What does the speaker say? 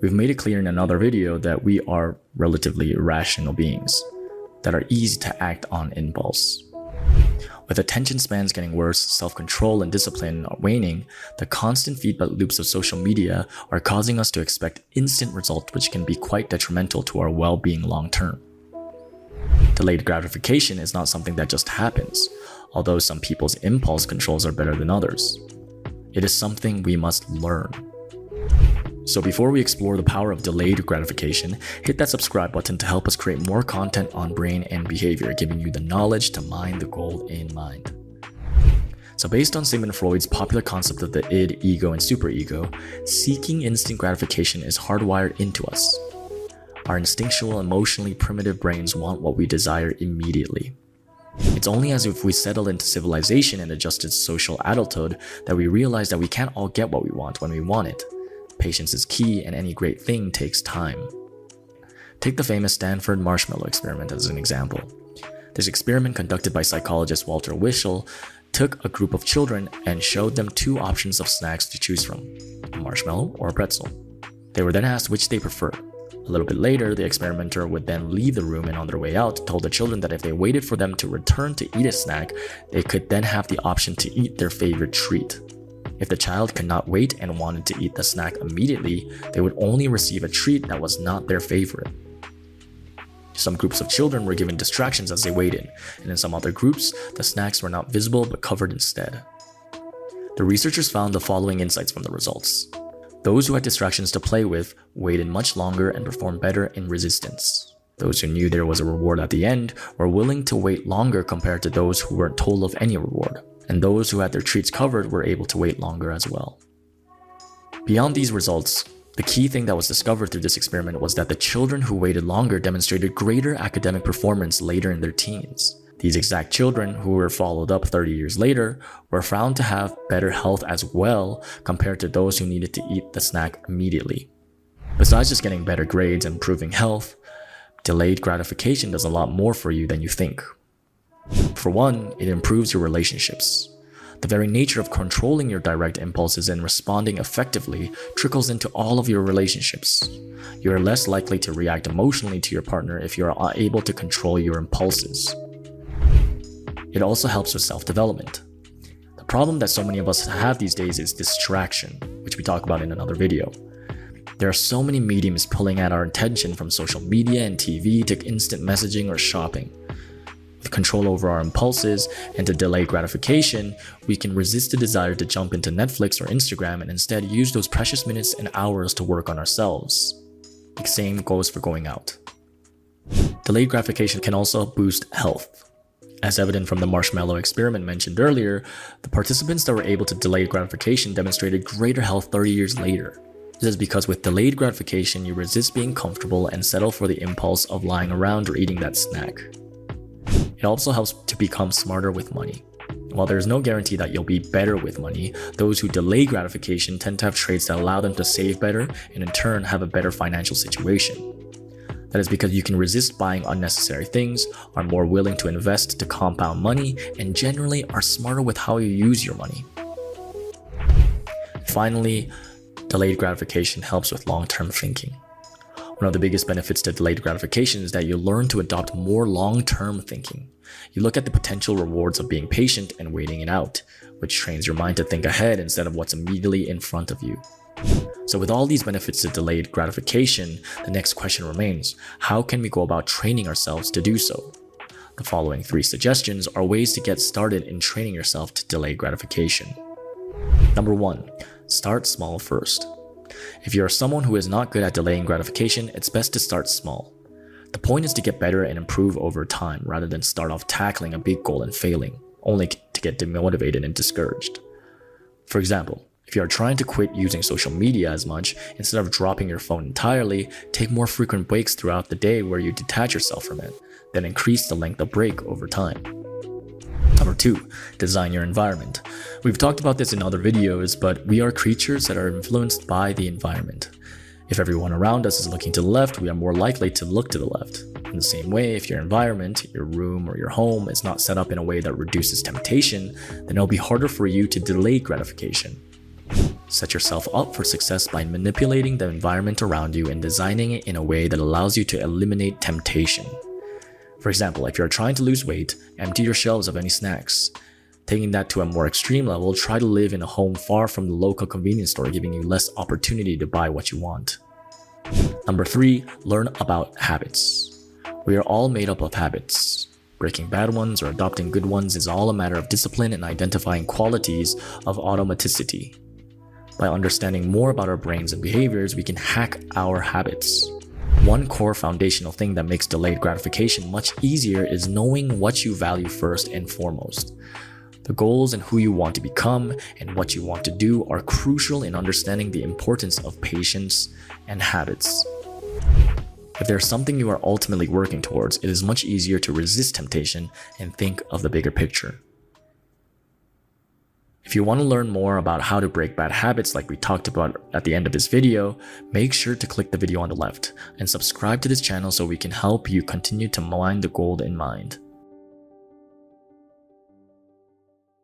We've made it clear in another video that we are relatively irrational beings that are easy to act on impulse. With attention spans getting worse, self-control and discipline are waning, the constant feedback loops of social media are causing us to expect instant results, which can be quite detrimental to our well-being long-term. Delayed gratification is not something that just happens, although some people's impulse controls are better than others. It is something we must learn. So before we explore the power of delayed gratification, hit that subscribe button to help us create more content on brain and behavior, giving you the knowledge to mine the gold in mind. So based on Sigmund Freud's popular concept of the id, ego, and superego, seeking instant gratification is hardwired into us. Our instinctual, emotionally primitive brains want what we desire immediately. It's only as if we settle into civilization and adjusted social adulthood that we realize that we can't all get what we want when we want it. Patience is key, and any great thing takes time. Take the famous Stanford Marshmallow experiment as an example. This experiment, conducted by psychologist Walter Winchell, took a group of children and showed them two options of snacks to choose from, a marshmallow or a pretzel. They were then asked which they preferred. A little bit later, the experimenter would then leave the room and on their way out told the children that if they waited for them to return to eat a snack, they could then have the option to eat their favorite treat. If the child could not wait and wanted to eat the snack immediately, they would only receive a treat that was not their favorite. Some groups of children were given distractions as they waited, and in some other groups, the snacks were not visible but covered instead. The researchers found the following insights from the results. Those who had distractions to play with waited much longer and performed better in resistance. Those who knew there was a reward at the end were willing to wait longer compared to those who weren't told of any reward. And those who had their treats covered were able to wait longer as well. Beyond these results, the key thing that was discovered through this experiment was that the children who waited longer demonstrated greater academic performance later in their teens. These exact children, who were followed up 30 years later, were found to have better health as well compared to those who needed to eat the snack immediately. Besides just getting better grades and improving health, delayed gratification does a lot more for you than you think. For one, it improves your relationships. The very nature of controlling your direct impulses and responding effectively trickles into all of your relationships. You are less likely to react emotionally to your partner if you are able to control your impulses. It also helps with self-development. The problem that so many of us have these days is distraction, which we talk about in another video. There are so many mediums pulling at our attention, from social media and TV to instant messaging or shopping. With control over our impulses and to delay gratification, we can resist the desire to jump into Netflix or Instagram and instead use those precious minutes and hours to work on ourselves. The same goes for going out. Delayed gratification can also boost health. As evident from the marshmallow experiment mentioned earlier, the participants that were able to delay gratification demonstrated greater health 30 years later. This is because with delayed gratification, you resist being comfortable and settle for the impulse of lying around or eating that snack. It also helps to become smarter with money. While there is no guarantee that you'll be better with money, those who delay gratification tend to have traits that allow them to save better and in turn have a better financial situation. That is because you can resist buying unnecessary things, are more willing to invest to compound money, and generally are smarter with how you use your money. Finally, delayed gratification helps with long-term thinking. One of the biggest benefits to delayed gratification is that you learn to adopt more long-term thinking. You look at the potential rewards of being patient and waiting it out, which trains your mind to think ahead instead of what's immediately in front of you. So with all these benefits to delayed gratification, the next question remains: how can we go about training ourselves to do so? The following 3 suggestions are ways to get started in training yourself to delay gratification. Number 1, start small first. If you are someone who is not good at delaying gratification, it's best to start small. The point is to get better and improve over time rather than start off tackling a big goal and failing, only to get demotivated and discouraged. For example, if you are trying to quit using social media as much, instead of dropping your phone entirely, take more frequent breaks throughout the day where you detach yourself from it, then increase the length of break over time. Number 2, design your environment. We've talked about this in other videos, but we are creatures that are influenced by the environment. If everyone around us is looking to the left, we are more likely to look to the left. In the same way, if your environment, your room or your home is not set up in a way that reduces temptation, then it'll be harder for you to delay gratification. Set yourself up for success by manipulating the environment around you and designing it in a way that allows you to eliminate temptation. For example, if you're trying to lose weight, empty your shelves of any snacks. Taking that to a more extreme level, try to live in a home far from the local convenience store, giving you less opportunity to buy what you want. Number 3, learn about habits. We are all made up of habits. Breaking bad ones or adopting good ones is all a matter of discipline and identifying qualities of automaticity. By understanding more about our brains and behaviors, we can hack our habits. One core foundational thing that makes delayed gratification much easier is knowing what you value first and foremost. The goals and who you want to become and what you want to do are crucial in understanding the importance of patience and habits. If there's something you are ultimately working towards, it is much easier to resist temptation and think of the bigger picture. If you want to learn more about how to break bad habits like we talked about at the end of this video, make sure to click the video on the left and subscribe to this channel so we can help you continue to mine the gold in mind.